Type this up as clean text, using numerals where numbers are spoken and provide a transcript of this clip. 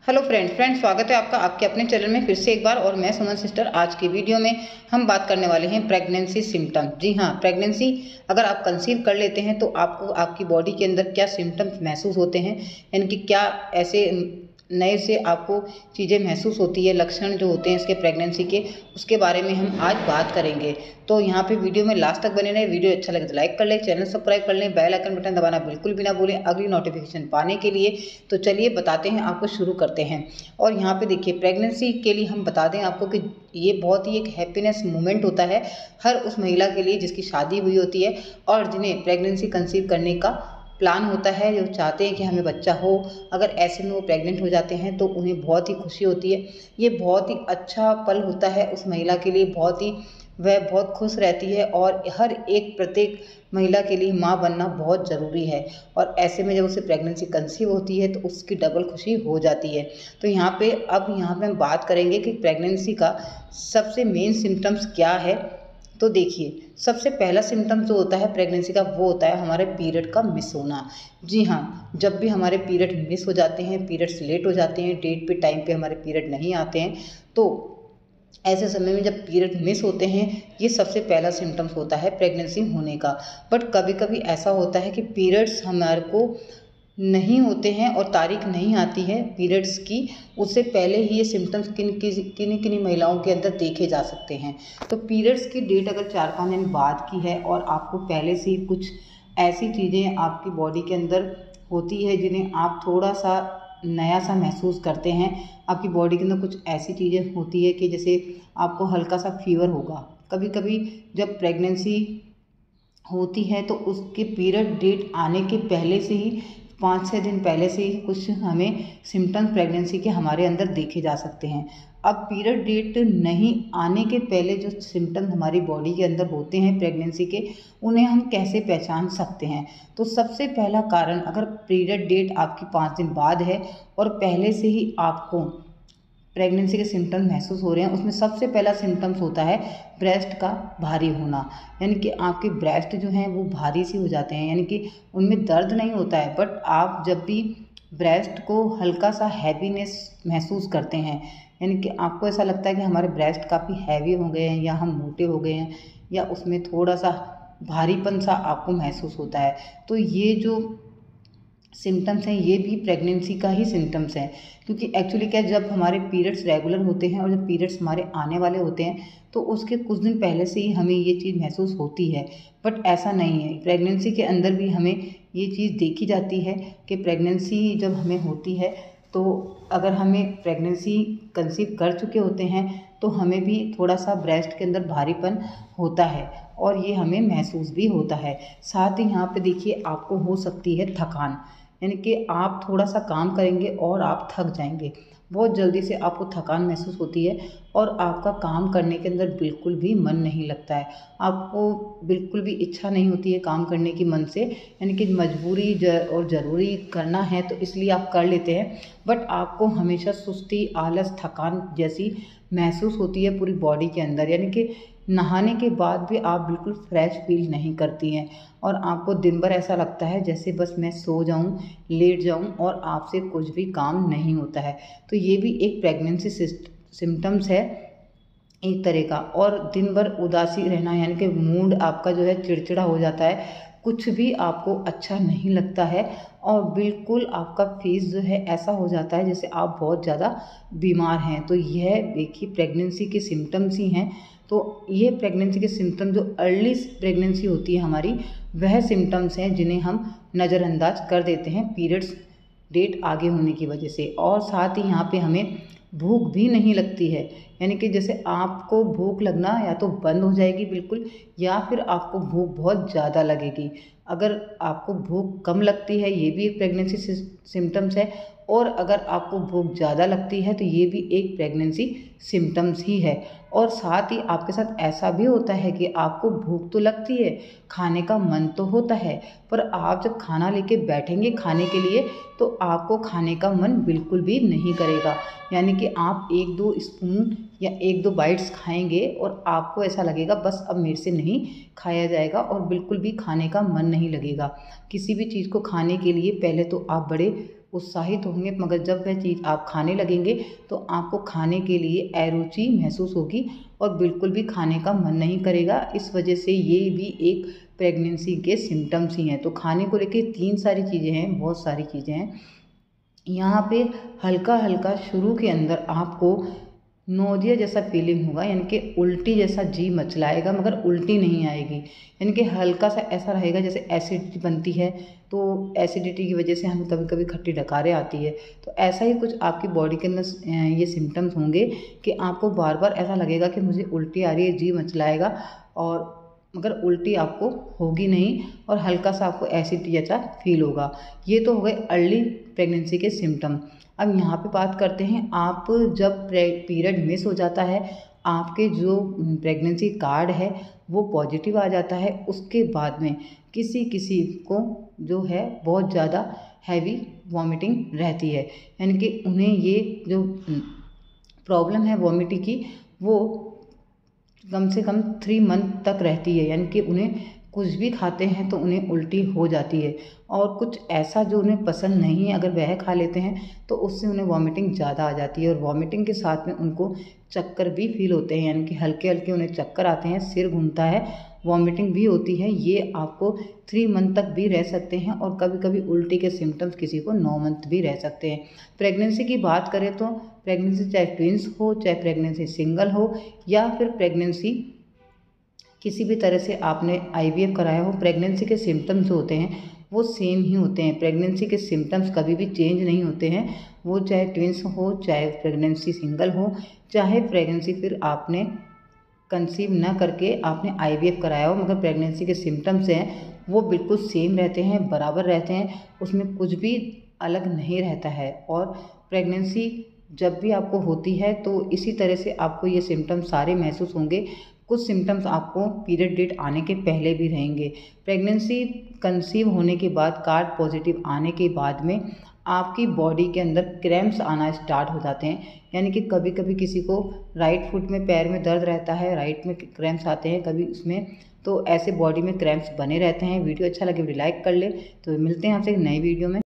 Hello friends स्वागत है आपका आपके अपने चैनल में फिर से एक बार। और मैं सुमन सिस्टर। आज की वीडियो में हम बात करने वाले हैं प्रेगनेंसी सिम्टम। जी हाँ, प्रेगनेंसी अगर आप कंसीव कर लेते हैं तो आपको आपकी बॉडी के अंदर क्या सिम्टम्स महसूस होते हैं, यानी कि क्या ऐसे नए से आपको चीज़ें महसूस होती है, लक्षण जो होते हैं इसके प्रेगनेंसी के, उसके बारे में हम आज बात करेंगे। तो यहाँ पे वीडियो में लास्ट तक बने रहे। वीडियो अच्छा लगे तो लाइक कर लें, चैनल सब्सक्राइब कर लें, बेल आइकन बटन दबाना बिल्कुल भी ना भूलें अगली नोटिफिकेशन पाने के लिए। तो चलिए बताते हैं आपको, शुरू करते हैं। और यहाँ पे देखिए, प्रेगनेंसी के लिए हम बता दें आपको कि ये बहुत ही एक हैप्पीनेस मोमेंट होता है हर उस महिला के लिए जिसकी शादी हुई होती है और जिन्हें प्रेगनेंसी कंसीव करने का प्लान होता है, जो चाहते हैं कि हमें बच्चा हो। अगर ऐसे में वो प्रेग्नेंट हो जाते हैं तो उन्हें बहुत ही खुशी होती है। ये बहुत ही अच्छा पल होता है उस महिला के लिए, वह बहुत खुश रहती है। और हर एक प्रत्येक महिला के लिए माँ बनना बहुत ज़रूरी है। और ऐसे में जब उसे प्रेगनेंसी कंसीव होती है तो उसकी डबल खुशी हो जाती है। तो यहाँ पे हम बात करेंगे कि प्रेगनेंसी का सबसे मेन सिम्टम्स क्या है। तो देखिए, सबसे पहला सिम्टम जो होता है प्रेगनेंसी का वो होता है हमारे पीरियड का मिस होना। जी हाँ, जब भी हमारे पीरियड मिस हो जाते हैं, पीरियड्स लेट हो जाते हैं, डेट पे टाइम पे हमारे पीरियड नहीं आते हैं, तो ऐसे समय में जब पीरियड मिस होते हैं, ये सबसे पहला सिम्टम्स होता है प्रेगनेंसी होने का। बट कभी कभी ऐसा होता है कि पीरियड्स हमारे को नहीं होते हैं और तारीख नहीं आती है पीरियड्स की, उससे पहले ही ये सिम्टम्स किन महिलाओं के अंदर देखे जा सकते हैं। तो पीरियड्स की डेट अगर 4-5 दिन बाद की है और आपको पहले से ही कुछ ऐसी चीज़ें आपकी बॉडी के अंदर होती है जिन्हें आप थोड़ा सा नया सा महसूस करते हैं, आपकी बॉडी के अंदर कुछ ऐसी चीज़ें होती है कि जैसे आपको हल्का सा फीवर होगा। कभी कभी जब प्रेगनेंसी होती है तो उसके पीरियड डेट आने के पहले से ही 5-6 दिन पहले से ही कुछ हमें सिम्टम्स प्रेगनेंसी के हमारे अंदर देखे जा सकते हैं। अब पीरियड डेट नहीं आने के पहले जो सिम्टम्स हमारी बॉडी के अंदर होते हैं प्रेगनेंसी के, उन्हें हम कैसे पहचान सकते हैं। तो सबसे पहला कारण, अगर पीरियड डेट आपकी 5 दिन बाद है और पहले से ही आपको प्रेगनेंसी के सिम्टम्स महसूस हो रहे हैं, उसमें सबसे पहला सिम्टम्स होता है ब्रेस्ट का भारी होना। यानी कि आपके ब्रेस्ट जो हैं वो भारी सी हो जाते हैं, यानी कि उनमें दर्द नहीं होता है, बट आप जब भी ब्रेस्ट को हल्का सा हैवीनेस महसूस करते हैं, यानी कि आपको ऐसा लगता है कि हमारे ब्रेस्ट काफ़ी हैवी हो गए हैं या हम मोटे हो गए हैं या उसमें थोड़ा सा भारीपन सा आपको महसूस होता है, तो ये जो सिम्टम्स हैं ये भी प्रेगनेंसी का ही सिम्टम्स हैं। क्योंकि एक्चुअली क्या, जब हमारे पीरियड्स रेगुलर होते हैं और जब पीरियड्स हमारे आने वाले होते हैं तो उसके कुछ दिन पहले से ही हमें ये चीज़ महसूस होती है। बट ऐसा नहीं है, प्रेगनेंसी के अंदर भी हमें ये चीज़ देखी जाती है कि प्रेगनेंसी जब हमें होती है तो अगर हमें प्रेगनेंसी कंसीव कर चुके होते हैं तो हमें भी थोड़ा सा ब्रेस्ट के अंदर भारीपन होता है और ये हमें महसूस भी होता है। साथ ही यहाँ पे देखिए, आपको हो सकती है थकान, यानी कि आप थोड़ा सा काम करेंगे और आप थक जाएंगे, बहुत जल्दी से आपको थकान महसूस होती है और आपका काम करने के अंदर बिल्कुल भी मन नहीं लगता है। आपको बिल्कुल भी इच्छा नहीं होती है काम करने की मन से, यानी कि मजबूरी और ज़रूरी करना है तो इसलिए आप कर लेते हैं, बट आपको हमेशा सुस्ती, आलस, थकान जैसी महसूस होती है पूरी बॉडी के अंदर। यानी कि नहाने के बाद भी आप बिल्कुल फ्रेश फील नहीं करती हैं और आपको दिन भर ऐसा लगता है जैसे बस मैं सो जाऊं, लेट जाऊं और आपसे कुछ भी काम नहीं होता है। तो ये भी एक प्रेगनेंसी सिम्टम्स है एक तरह का। और दिन भर उदासी रहना, यानी कि मूड आपका जो है चिड़चिड़ा हो जाता है, कुछ भी आपको अच्छा नहीं लगता है और बिल्कुल आपका फेस जो है ऐसा हो जाता है जैसे आप बहुत ज़्यादा बीमार हैं। तो यह देखिए प्रेगनेंसी के सिम्टम्स ही हैं। तो ये प्रेगनेंसी के सिम्टम जो अर्ली प्रेगनेंसी होती है हमारी, वह सिम्टम्स हैं जिन्हें हम नज़रअंदाज कर देते हैं पीरियड्स डेट आगे होने की वजह से। और साथ ही यहाँ पे हमें भूख भी नहीं लगती है, यानी कि जैसे आपको भूख लगना या तो बंद हो जाएगी बिल्कुल, या फिर आपको भूख बहुत ज़्यादा लगेगी। अगर आपको भूख कम लगती है ये भी एक प्रेगनेंसी सिम्टम्स है, और अगर आपको भूख ज़्यादा लगती है तो ये भी एक प्रेगनेंसी सिम्टम्स ही है। और साथ ही आपके साथ ऐसा भी होता है कि आपको भूख तो लगती है, खाने का मन तो होता है, पर आप जब खाना लेके बैठेंगे खाने के लिए तो आपको खाने का मन बिल्कुल भी नहीं करेगा। यानी कि आप 1-2 स्पून या 1-2 बाइट्स खाएंगे और आपको ऐसा लगेगा बस अब मेरे से नहीं खाया जाएगा और बिल्कुल भी खाने का मन नहीं लगेगा। किसी भी चीज़ को खाने के लिए पहले तो आप बड़े उत्साहित होंगे, मगर जब वह चीज़ आप खाने लगेंगे तो आपको खाने के लिए अरुचि महसूस होगी और बिल्कुल भी खाने का मन नहीं करेगा। इस वजह से ये भी एक प्रेगनेंसी के सिम्टम्स ही हैं। तो खाने को लेके 3 सारी चीज़ें हैं, बहुत सारी चीज़ें हैं। यहाँ पे हल्का हल्का शुरू के अंदर आपको नोजिया जैसा फीलिंग होगा, यानी कि उल्टी जैसा जी मचलाएगा, मगर उल्टी नहीं आएगी। यानी कि हल्का सा ऐसा रहेगा जैसे एसिडिटी बनती है, तो एसिडिटी की वजह से हमें कभी कभी खट्टी डकारें आती है। तो ऐसा ही कुछ आपकी बॉडी के अंदर ये सिम्टम्स होंगे कि आपको बार बार ऐसा लगेगा कि मुझे उल्टी आ रही है, जी मचलाएगा, और मगर उल्टी आपको होगी नहीं, और हल्का सा आपको एसिडिटी जैसा फील होगा। ये तो हो गए अर्ली प्रेगनेंसी के सिम्टम। अब यहाँ पे बात करते हैं, आप जब पीरियड मिस हो जाता है, आपके जो प्रेगनेंसी कार्ड है वो पॉजिटिव आ जाता है, उसके बाद में किसी किसी को जो है बहुत ज़्यादा हैवी वॉमिटिंग रहती है। यानी कि उन्हें ये जो प्रॉब्लम है वॉमिटिंग की, वो कम से कम 3 मंथ तक रहती है। यानी कि उन्हें कुछ भी खाते हैं तो उन्हें उल्टी हो जाती है, और कुछ ऐसा जो उन्हें पसंद नहीं है अगर वह खा लेते हैं तो उससे उन्हें वॉमिटिंग ज़्यादा आ जाती है, और वॉमिटिंग के साथ में उनको चक्कर भी फील होते हैं। यानी कि हल्के हल्के उन्हें चक्कर आते हैं, सिर घूमता है, वॉमिटिंग भी होती है। ये आपको 3 मंथ तक भी रह सकते हैं, और कभी कभी उल्टी के सिम्टम्स किसी को 9 मंथ भी रह सकते हैं। प्रेगनेंसी की बात करें तो प्रेगनेंसी चाहे ट्विंस हो, चाहे प्रेगनेंसी सिंगल हो, या फिर प्रेगनेंसी किसी भी तरह से आपने IVF कराया हो, प्रेगनेंसी के सिम्टम्स जो होते हैं वो सेम ही होते हैं। प्रेगनेंसी के सिम्टम्स कभी भी चेंज नहीं होते हैं, वो चाहे ट्विंस हो, चाहे प्रेगनेंसी सिंगल हो, चाहे प्रेगनेंसी फिर आपने कंसीव ना करके आपने IVF कराया हो, मगर प्रेगनेंसी के सिम्टम्स हैं वो बिल्कुल सेम रहते हैं, बराबर रहते हैं, उसमें कुछ भी अलग नहीं रहता है। और प्रेगनेंसी जब भी आपको होती है तो इसी तरह से आपको ये सिम्टम्स सारे महसूस होंगे। कुछ सिम्टम्स आपको पीरियड डेट आने के पहले भी रहेंगे। प्रेगनेंसी कंसीव होने के बाद, कार्ड पॉजिटिव आने के बाद में आपकी बॉडी के अंदर क्रैम्प्स आना स्टार्ट हो जाते हैं। यानी कि कभी कभी किसी को राइट फुट में, पैर में दर्द रहता है, राइट में क्रैम्प्स आते हैं कभी उसमें, तो ऐसे बॉडी में क्रैम्प्स बने रहते हैं। वीडियो अच्छा लगे वीडियो लाइक कर ले। तो मिलते हैं आपसे एक नई वीडियो में।